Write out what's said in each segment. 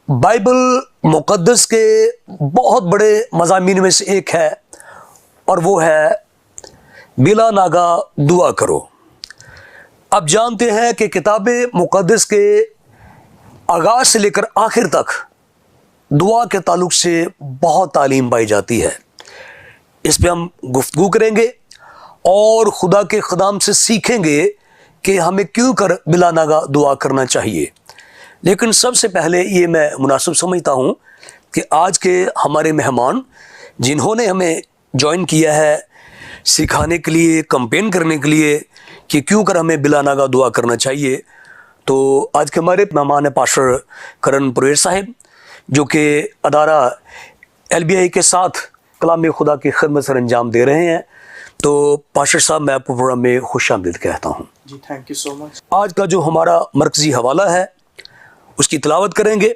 Bible मुक़द्दस के बहुत बड़े मज़ामीन में से एक है और वो है बिला नागा दुआ करो। आप जानते हैं कि किताब मुक़द्दस के आगाज़ से लेकर आखिर तक दुआ के ताल्लुक़ से बहुत तालीम पाई जाती है। इस पे हम गुफ्तगू करेंगे और खुदा के ख़ुदाम से सीखेंगे कि हमें क्यों कर बिला नागा दुआ करना चाहिए। लेकिन सबसे पहले ये मैं मुनासिब समझता हूँ कि आज के हमारे मेहमान जिन्होंने हमें ज्वाइन किया है सिखाने के लिए, कंपेन करने के लिए कि क्यों कर हमें बिला नागा दुआ करना चाहिए, तो आज के हमारे मेहमान हैं पास्टर करण परवेज़ साहिब, जो कि अदारा LBI के साथ कलाम खुदा की खिदमत सर अंजाम दे रहे हैं। तो पास्टर साहब, मैं आपको प्रोग्राम में खुशामदीद कहता हूँ। जी, थैंक यू सो मच। आज का जो हमारा मरकज़ी हवाला है उसकी तिलावत करेंगे।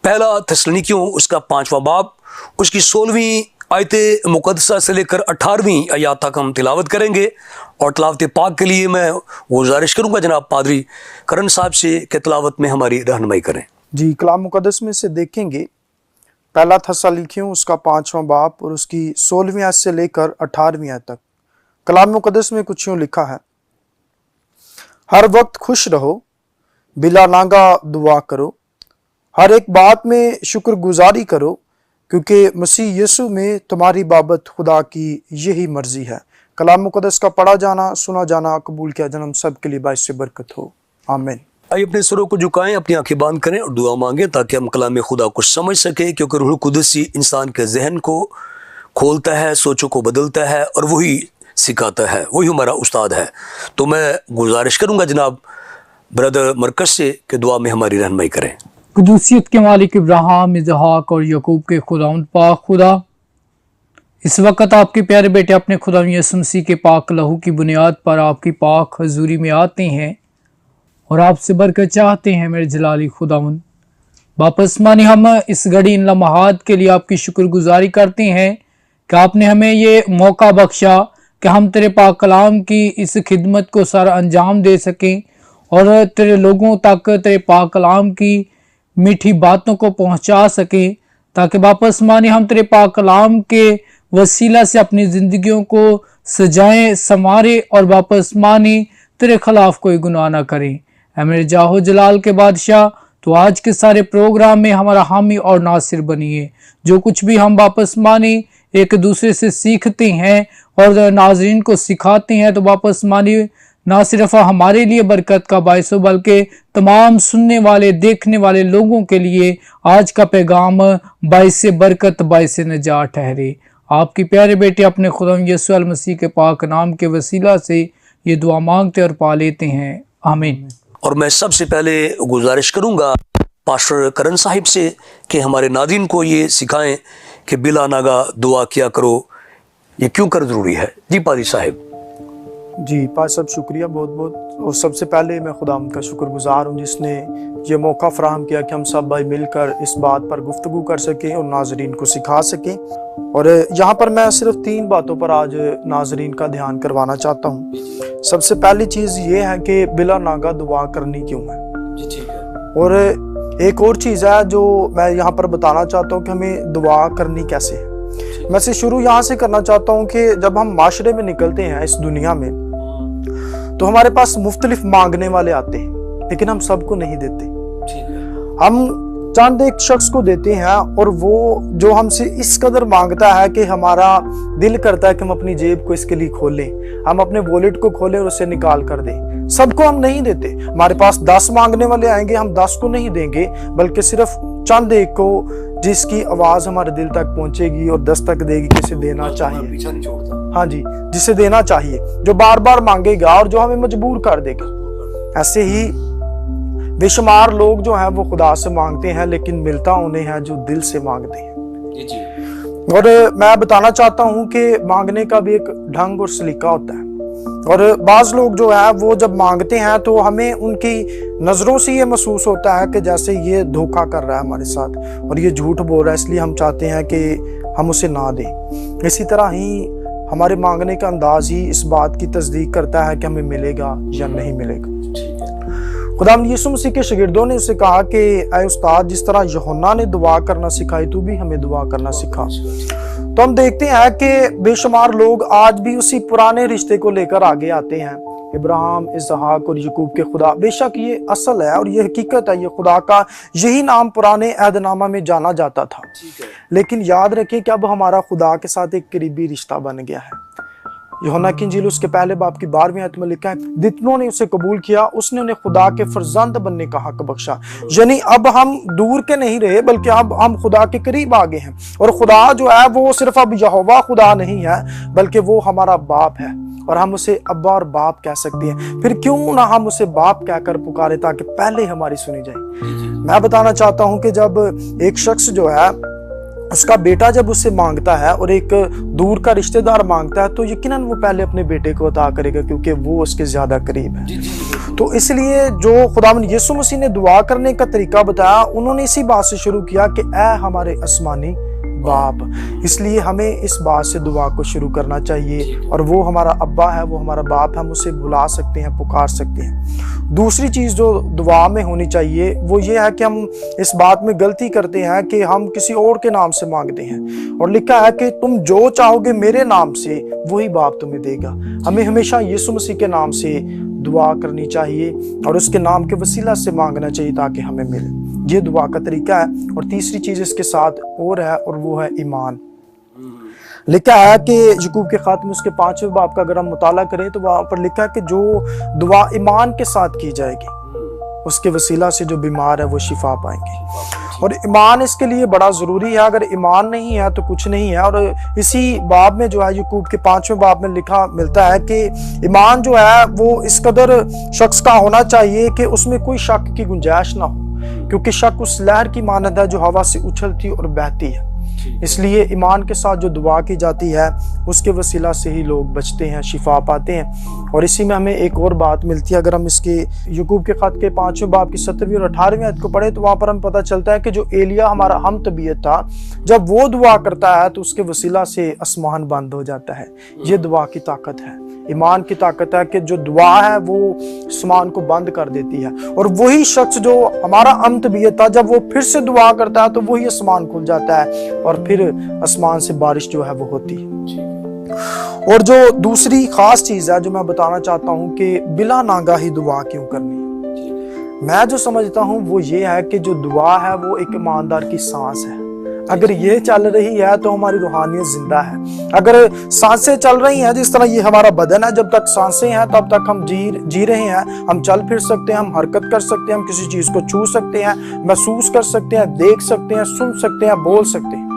पहला थेसलुनीकियों उसका 5वां बाब उसकी 16वीं आयत मुक़द्दसा से लेकर 18वीं आयत तक हम तिलावत करेंगे। और तिलावत पाक के लिए मैं गुजारिश करूँगा जनाब पादरी करण साहब से कि तिलावत में हमारी रहनुमाई करें। जी, कलाम मुक़द्दस में से देखेंगे पहला थेसलुनीकियों उसका 5वां बाब और उसकी 16वीं आयत से लेकर 18वीं आयत तक। कलाम मुक़द्दस में कुछ यूँ लिखा है, हर वक्त खुश रहो, बिला नागा दुआ करो, हर एक बात में शुक्रगुजारी करो, क्योंकि मसीह यीशु में तुम्हारी बाबत खुदा की यही मर्जी है। कलाम मुक़द्दस का पढ़ा जाना, सुना जाना, कबूल किया जाना हम सब के लिए बाइस से बरकत हो। आमीन। आइए अपने सरों को झुकाएं, अपनी आंखें बंद करें और दुआ मांगें ताकि हम कलाम खुदा को समझ सकें, क्योंकि रूह कुदस ही इंसान के जहन को खोलता है, सोचों को बदलता है और वही सिखाता है, वही हमारा उस्ताद है। तो मैं गुजारिश करूँगा जनाब ब्रदर मरकज से कि दुआ में हमारी रहनुमाई करें। कुदूसियत के मालिक इब्राहिम, इसहाक और यकूब के खुदावंद पाक खुदा, इस वक्त आपके प्यारे बेटे अपने खुदा यीशु मसीह के पाक लहू की बुनियाद पर आपकी पाक हजूरी में आते हैं और आपसे बरकत चाहते हैं। मेरे जलाली खुदावंद, वापस मानी हम इस घड़ी इन लम्हात के लिए आपकी शुक्रगुजारी करते हैं कि आपने हमें ये मौका बख्शा कि हम तेरे पाक कलाम की इस खिदमत को सर अंजाम दे सकें और तेरे लोगों तक तेरे पाक कलाम की मीठी बातों को पहुंचा सकें, ताकि वापस माने हम तेरे पाक कलाम के वसीला से अपनी ज़िंदगियों को सजाएं, संवारें और वापस माने तेरे खिलाफ कोई गुनाह ना करें। ऐ मेरे जाहो जलाल के बादशाह, तो आज के सारे प्रोग्राम में हमारा हामी और नासिर बनिए। जो कुछ भी हम वापस माने एक दूसरे से सीखते हैं और नाज़रीन को सिखाते हैं, तो वापस माने ना सिर्फ हमारे लिए बरकत का बायस हो, बल्कि तमाम सुनने वाले देखने वाले लोगों के लिए आज का पैगाम बायस बरकत बायस नजात ठहरे। आपकी प्यारे बेटे अपने खुदा यीशु मसीह के पाक नाम के वसीला से ये दुआ मांगते और पा लेते हैं। आमीन। और मैं सबसे पहले गुजारिश करूँगा पास्टर करण साहिब से कि हमारे नाज़रीन को ये सिखाएं कि बिला नागा दुआ किया करो, ये क्यों कर ज़रूरी है। जी पादी साहिब। जी पास साहब, शुक्रिया बहुत बहुत। और सबसे पहले मैं खुदा का शुक्रगुजार हूँ जिसने ये मौका फराहम किया कि हम सब भाई मिलकर इस बात पर गुफ्तगू कर सकें और नाजरीन को सिखा सकें। और यहाँ पर मैं सिर्फ 3 बातों पर आज नाजरीन का ध्यान करवाना चाहता हूँ। सबसे पहली चीज़ ये है कि बिला नागा दुआ करनी क्यों है। जी ठीक है। और एक और चीज़ है जो मैं यहाँ पर बताना चाहता हूँ कि हमें दुआ करनी कैसे है। मैं से शुरू यहाँ से करना चाहता हूँ कि जब हम माशरे में निकलते हैं इस दुनिया में, तो हमारे पास मुख्तलिफ मांगने वाले आते हैं, लेकिन हम सबको नहीं देते। हम चंद एक शख्स को देते हैं और वो जो हमसे इस कदर मांगता है कि हमारा दिल करता है कि हम अपनी जेब को इसके लिए खोलें, हम अपने वॉलेट को खोलें और उसे निकाल कर दें। सबको हम नहीं देते। हमारे पास 10 मांगने वाले आएंगे, हम 10 को नहीं देंगे, बल्कि सिर्फ चंद एक को जिसकी आवाज हमारे दिल तक पहुंचेगी और दस्तक देगी, किसे देना चाहिए। हाँ जी, जिसे देना चाहिए, जो बार बार मांगेगा और जो हमें मजबूर कर देगा। ऐसे ही बेशुमार लोग जो हैं वो खुदा से मांगते हैं, लेकिन मिलता उन्हें है जो दिल से मांगते हैं। और मैं बताना चाहता हूँ कि मांगने का भी एक ढंग और सलीका होता है। और बाज लोग जो है वो जब मांगते हैं तो हमें उनकी नजरों से ये महसूस होता है कि जैसे ये धोखा कर रहा है हमारे साथ और ये झूठ बोल रहा है, इसलिए हम चाहते हैं कि हम उसे ना दें। इसी तरह ही हमारे मांगने का अंदाज ही इस बात की तस्दीक करता है कि हमें मिलेगा या नहीं मिलेगा। खुदावंद यीशु मसीह के शागिर्दों ने उससे कहा कि ऐ उस्ताद, जिस तरह यूहन्ना ने दुआ करना सिखाई, तू भी हमें दुआ करना सिखा। तो हम देखते हैं कि बेशुमार लोग आज भी उसी पुराने रिश्ते को लेकर आगे आते हैं, इब्राहिम, इसहाक और यकूब के खुदा। बेशक ये असल है और ये हकीकत है, ये खुदा का यही नाम पुराने अहदनामा में जाना जाता था। लेकिन याद रखें कि अब हमारा खुदा के साथ एक करीबी रिश्ता बन गया है। यूहन्ना की इंजील उसके पहले बाब की 12वीं आयत में लिखा है, जितनों ने उसे कबूल किया उसने उन्हें खुदा के फर्जंद बनने का हक बख्शा। यानी अब हम दूर के नहीं रहे, बल्कि अब हम खुदा के करीब आ गए हैं। और खुदा जो है वो सिर्फ अब यहोवा खुदा नहीं है, बल्कि वो हमारा बाप है और हम उसे अब्बा और बाप कह सकते हैं। फिर क्यों ना हम उसे बाप कहकर पुकारे ताकि पहले हमारी सुनी जाए। मैं बताना चाहता हूं कि जब एक शख्स जो है उसका बेटा जब उससे मांगता है और एक दूर का रिश्तेदार मांगता है, तो यकीनन वो पहले अपने बेटे को अता करेगा, क्योंकि वो उसके ज्यादा करीब है। तो इसलिए जो खुदावंद यीशु मसीह ने दुआ करने का तरीका बताया, उन्होंने इसी बात से शुरू किया कि ऐ हमारे आसमानी बाप। इसलिए हमें इस बात से दुआ को शुरू करना चाहिए, और वो हमारा अब्बा है, वो हमारा बाप है, हम उसे बुला सकते हैं, पुकार सकते हैं। दूसरी चीज़ जो दुआ में होनी चाहिए वो ये है कि हम इस बात में गलती करते हैं कि हम किसी और के नाम से मांगते हैं, और लिखा है कि तुम जो चाहोगे मेरे नाम से वही बाप तुम्हें देगा। हमें हमेशा यीशु मसीह के नाम से दुआ करनी चाहिए और उसके नाम के वसीला से मांगना चाहिए ताकि हमें मिले। ये दुआ का तरीका है। और तीसरी चीज इसके साथ और है, और वो है ईमान। लिखा है कि यकूब के खात में उसके 5वें बाब का अगर हम मुताला करें तो वहां पर लिखा है कि जो दुआ ईमान के साथ की जाएगी उसके वसीला से जो बीमार है वो शिफा पाएंगे। और ईमान इसके लिए बड़ा जरूरी है। अगर ईमान नहीं है तो कुछ नहीं है। और इसी बाब में जो है यकूब के 5वें बाब में लिखा मिलता है कि ईमान जो है वो इस कदर शख्स का होना चाहिए कि उसमें कोई शक की गुंजाइश ना हो, क्योंकि शक उस लहर की मानद है जो हवा से उछलती और बहती है। इसलिए ईमान के साथ जो दुआ की जाती है उसके वसीला से ही लोग बचते हैं, शिफा पाते हैं। और इसी में हमें एक और बात मिलती है। अगर हम इसके यकूब के खत के 5वें बाब की 17वीं और 18वीं आयत को पढ़े तो वहां पर हम पता चलता है कि जो एलिया हमारा हम तबीयत था, जब वो दुआ करता है तो उसके वसीला से आसमान बंद हो जाता है। ये दुआ की ताकत है, ईमान की ताकत है कि जो दुआ है वो आसमान को बंद कर देती है। और वही शख्स जो हमारा हम तबीयत था, जब वो फिर से दुआ करता है तो वही आसमान खुल जाता है और फिर आसमान से बारिश जो है वो होती है। और जो दूसरी खास चीज है जो मैं बताना चाहता हूं कि बिला नागाही दुआ क्यों करनी है। मैं जो समझता हूं वो ये है कि जो दुआ है वो एक ईमानदार की सांस है। अगर ये चल रही है तो हमारी रूहानियत जिंदा है। अगर सांसें चल रही हैं, जिस तरह ये हमारा बदन है, जब तक सांसें हैं तब तक हम जी रहे हैं, हम चल फिर सकते हैं, हम हरकत कर सकते हैं, हम किसी चीज को छू सकते हैं, महसूस कर सकते हैं, देख सकते हैं, सुन सकते हैं, बोल सकते हैं।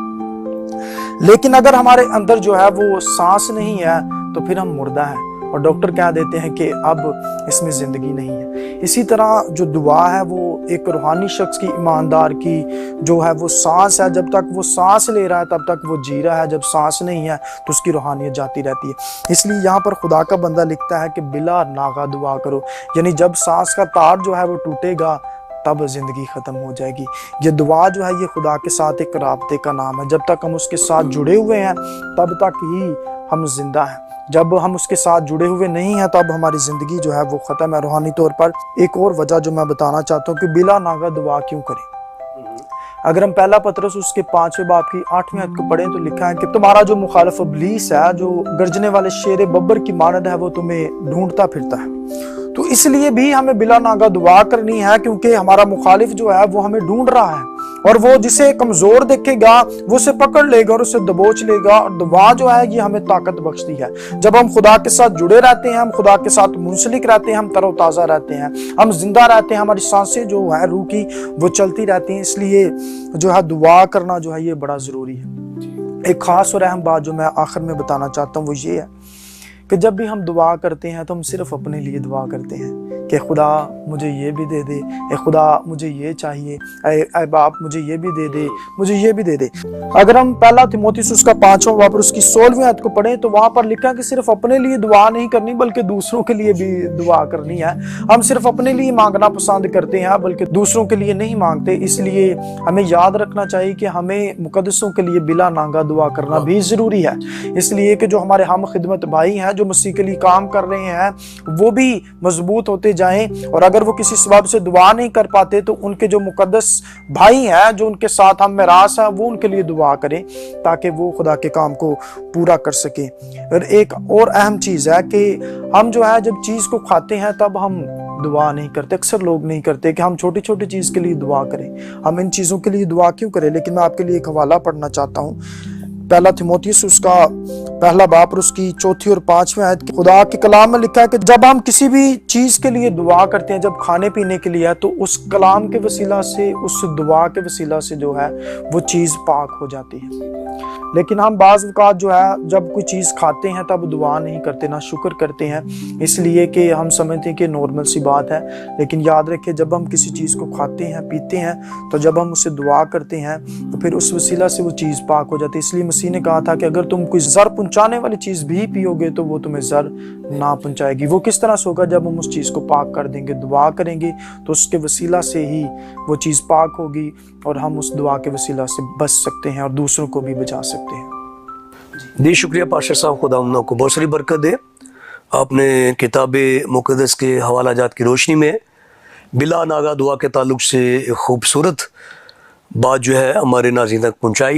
लेकिन अगर हमारे अंदर जो है वो सांस नहीं है तो फिर हम मुर्दा हैं और डॉक्टर कह देते हैं कि अब इसमें जिंदगी नहीं है। इसी तरह जो दुआ है वो एक रूहानी शख्स की, ईमानदार की जो है वो सांस है। जब तक वो सांस ले रहा है तब तक वो जी रहा है, जब सांस नहीं है तो उसकी रूहानियत जाती रहती है। इसलिए यहाँ पर खुदा का बंदा लिखता है कि बिला नागा दुआ करो, यानी जब सांस का तार जो है वो टूटेगा तब जिंदगी खत्म हो जाएगी। ये दुआ जो है ये खुदा के साथ एक राब्ते का नाम है। जब तक हम उसके साथ जुड़े हुए हैं तब तक ही हम जिंदा हैं। जब हम उसके साथ जुड़े हुए नहीं हैं तब हमारी जिंदगी जो है वो खत्म है रूहानी तौर पर। एक और वजह जो मैं बताना चाहता हूँ कि बिला नागा दुआ क्यों करें। अगर हम पहला पतरस उसके 5वें बाब की 8वीं आयत को पढ़ें तो लिखा है कि तुम्हारा जो मुखालिफ इब्लीस है, जो गर्जने वाले शेर बब्बर की मानद है, वो तुम्हें ढूंढता फिरता है। तो इसलिए भी हमें बिला नागा दुआ करनी है, क्योंकि हमारा मुखालिफ जो है वो हमें ढूंढ रहा है और वो जिसे कमजोर देखेगा वो उसे पकड़ लेगा और उसे दबोच लेगा। और दुआ जो है ये हमें ताकत बख्शती है। जब हम खुदा के साथ जुड़े रहते हैं, हम खुदा के साथ मुंसलिक रहते हैं, हम तरोताजा रहते हैं, हम जिंदा रहते हैं, हमारी सांसें जो है रूह की वो चलती रहती हैं। इसलिए जो है दुआ करना जो है ये बड़ा जरूरी है। एक खास और अहम बात जो मैं आखिर में बताना चाहता हूँ वो ये है कि जब भी हम दुआ करते हैं तो हम सिर्फ अपने लिए दुआ करते हैं कि खुदा मुझे ये भी दे दे, ए खुदा मुझे ये चाहिए, ए बाप मुझे ये भी दे दे, मुझे ये भी दे दे। अगर हम पहला तिमोथेयुस उसका 5वां बाब उसकी 16वीं आयत को पढ़ें तो वहां पर लिखा कि सिर्फ अपने लिए दुआ नहीं करनी बल्कि दूसरों के लिए भी दुआ करनी है। हम सिर्फ अपने लिए मांगना पसंद करते हैं बल्कि दूसरों के लिए नहीं मांगते। इसलिए हमें याद रखना चाहिए कि हमें मुकद्दसों के लिए बिला नागा दुआ करना भी जरूरी है। इसलिए कि जो हमारे हम खिदमत भाई हैं जो मसीह के लिए काम कर रहे हैं वो भी मजबूत होते जाएं, और अगर वो किसी सबब से दुआ नहीं कर पाते तो उनके जो मुकद्दस भाई हैं जो उनके साथ हम मेरास हैं वो उनके लिए दुआ करें ताकि वो खुदा के काम को पूरा कर सके। और एक और अहम चीज़ है कि हम जो है जब चीज़ को खाते हैं तब हम दुआ नहीं करते। अक्सर लोग नहीं करते कि हम छोटी छोटी चीज़ के लिए दुआ करें। हम इन चीज़ों के लिए दुआ क्यों करें? लेकिन मैं आपके लिए एक हवाला पढ़ना चाहता हूँ, पहला थिमोथियुस उसका पहला बाप और उसकी 4 और 5 आयत। खुदा के कलाम में लिखा है कि जब हम किसी भी चीज़ के लिए दुआ करते हैं, जब खाने पीने के लिए है, तो उस कलाम के वसीला से, उस दुआ के वसीला से जो है वो चीज़ पाक हो जाती है। लेकिन हम बाज़ औक़ात जो है जब कोई चीज़ खाते हैं तब दुआ नहीं करते, ना शुक्र करते हैं, इसलिए कि हम समझते हैं कि नॉर्मल सी बात है। लेकिन याद रखें, जब हम किसी चीज़ को खाते हैं, पीते हैं, तो जब हम उससे दुआ करते हैं तो फिर उस वसीला से वो चीज़ पाक हो जाती है। इसलिए मसीह ने कहा था कि अगर तुम कोई ज़र पहुँचाने वाली चीज़ भी पियोगे तो वो तुम्हें ज़र ना पहुँचाएगी। वो किस तरह से होगा? जब हम उस चीज़ को पाक कर देंगे, दुआ करेंगे, तो उसके वसीला से ही वो चीज़ पाक होगी और हम उस दुआ के वसीला से बच सकते हैं और दूसरों को भी बचा सकते हैं। जी शुक्रिया पाशा साहब, खुदा उन को बहुत सारी बरकत दे। आपने किताब मुक़द्दस के हवाला जात की रोशनी में बिला नागा दुआ के ताल्लुक़ से खूबसूरत बात जो है हमारे नाज़रीन तक पहुँचाई।